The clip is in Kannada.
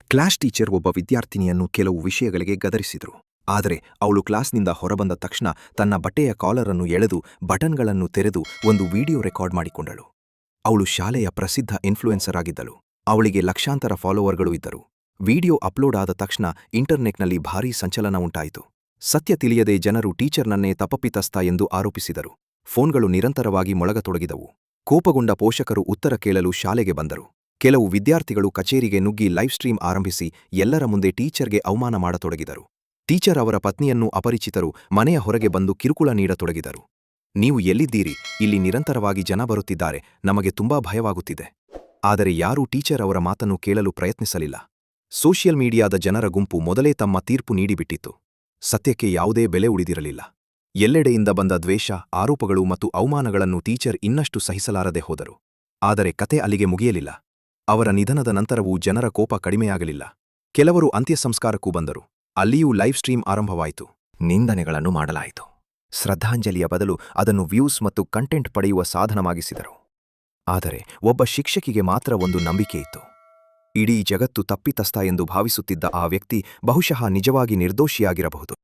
ಕ್ಲಾಸ್ ಟೀಚರ್ ಒಬ್ಬ ವಿದ್ಯಾರ್ಥಿನಿಯನ್ನು ಕೆಲವು ವಿಷಯಗಳಿಗೆ ಗದರಿಸಿದರು. ಆದರೆ ಅವಳು ಕ್ಲಾಸ್ನಿಂದ ಹೊರಬಂದ ತಕ್ಷಣ ತನ್ನ ಬಟ್ಟೆಯ ಕಾಲರನ್ನು ಎಳೆದು ಬಟನ್ಗಳನ್ನು ತೆರೆದು ಒಂದು ವಿಡಿಯೋ ರೆಕಾರ್ಡ್ ಮಾಡಿಕೊಂಡಳು. ಅವಳು ಶಾಲೆಯ ಪ್ರಸಿದ್ಧ ಇನ್ಫ್ಲುಯೆನ್ಸರ್ ಆಗಿದ್ದಳು. ಅವಳಿಗೆ ಲಕ್ಷಾಂತರ ಫಾಲೋವರ್ಗಳು ಇದ್ದರು. ವಿಡಿಯೋ ಅಪ್ಲೋಡ್ ಆದ ತಕ್ಷಣ ಇಂಟರ್ನೆಟ್ನಲ್ಲಿ ಭಾರೀ ಸಂಚಲನ ಉಂಟಾಯಿತು. ಸತ್ಯ ತಿಳಿಯದೆ ಜನರು ಟೀಚರ್ನನ್ನೇ ತಪ್ಪಿತಸ್ಥ ಎಂದು ಆರೋಪಿಸಿದರು. ಫೋನ್ಗಳು ನಿರಂತರವಾಗಿ ಮೊಳಗತೊಡಗಿದವು. ಕೋಪಗೊಂಡ ಪೋಷಕರು ಉತ್ತರ ಕೇಳಲು ಶಾಲೆಗೆ ಬಂದರು. ಕೆಲವು ವಿದ್ಯಾರ್ಥಿಗಳು ಕಚೇರಿಗೆ ನುಗ್ಗಿ ಲೈವ್ ಸ್ಟ್ರೀಮ್ ಆರಂಭಿಸಿ ಎಲ್ಲರ ಮುಂದೆ ಟೀಚರ್ಗೆ ಅವಮಾನ ಮಾಡತೊಡಗಿದರು. ಟೀಚರ್ ಅವರ ಪತ್ನಿಯನ್ನು ಅಪರಿಚಿತರು ಮನೆಯ ಹೊರಗೆ ಬಂದು ಕಿರುಕುಳ ನೀಡತೊಡಗಿದರು. ನೀವು ಎಲ್ಲಿದ್ದೀರಿ? ಇಲ್ಲಿ ನಿರಂತರವಾಗಿ ಜನ ಬರುತ್ತಿದ್ದಾರೆ, ನಮಗೆ ತುಂಬಾ ಭಯವಾಗುತ್ತಿದೆ. ಆದರೆ ಯಾರೂ ಟೀಚರ್ ಅವರ ಮಾತನ್ನು ಕೇಳಲು ಪ್ರಯತ್ನಿಸಲಿಲ್ಲ. ಸೋಷಿಯಲ್ ಮೀಡಿಯಾದ ಜನರ ಗುಂಪು ಮೊದಲೇ ತಮ್ಮ ತೀರ್ಪು ನೀಡಿಬಿಟ್ಟಿತ್ತು. ಸತ್ಯಕ್ಕೆ ಯಾವುದೇ ಬೆಲೆ ಉಳಿದಿರಲಿಲ್ಲ. ಎಲ್ಲೆಡೆಯಿಂದ ಬಂದ ದ್ವೇಷ, ಆರೋಪಗಳು ಮತ್ತು ಅವಮಾನಗಳನ್ನು ಟೀಚರ್ ಇನ್ನಷ್ಟು ಸಹಿಸಲಾರದೆ ಹೋದರು. ಆದರೆ ಕತೆ ಅಲ್ಲಿಗೆ ಮುಗಿಯಲಿಲ್ಲ. ಅವರ ನಿಧನದ ನಂತರವೂ ಜನರ ಕೋಪ ಕಡಿಮೆಯಾಗಲಿಲ್ಲ. ಕೆಲವರು ಅಂತ್ಯಸಂಸ್ಕಾರಕ್ಕೂ ಬಂದರು. ಅಲ್ಲಿಯೂ ಲೈವ್ ಸ್ಟ್ರೀಮ್ ಆರಂಭವಾಯಿತು. ನಿಂದನೆಗಳನ್ನು ಮಾಡಲಾಯಿತು. ಶ್ರದ್ಧಾಂಜಲಿಯ ಬದಲು ಅದನ್ನು ವ್ಯೂಸ್ ಮತ್ತು ಕಂಟೆಂಟ್ ಪಡೆಯುವ ಸಾಧನವಾಗಿಸಿದರು. ಆದರೆ ಒಬ್ಬ ಶಿಕ್ಷಕಿಗೆ ಮಾತ್ರ ಒಂದು ನಂಬಿಕೆಯಿತ್ತು. ಇಡೀ ಜಗತ್ತು ತಪ್ಪಿತಸ್ಥ ಎಂದು ಭಾವಿಸುತ್ತಿದ್ದ ಆ ವ್ಯಕ್ತಿ ಬಹುಶಃ ನಿಜವಾಗಿ ನಿರ್ದೋಷಿಯಾಗಿರಬಹುದು.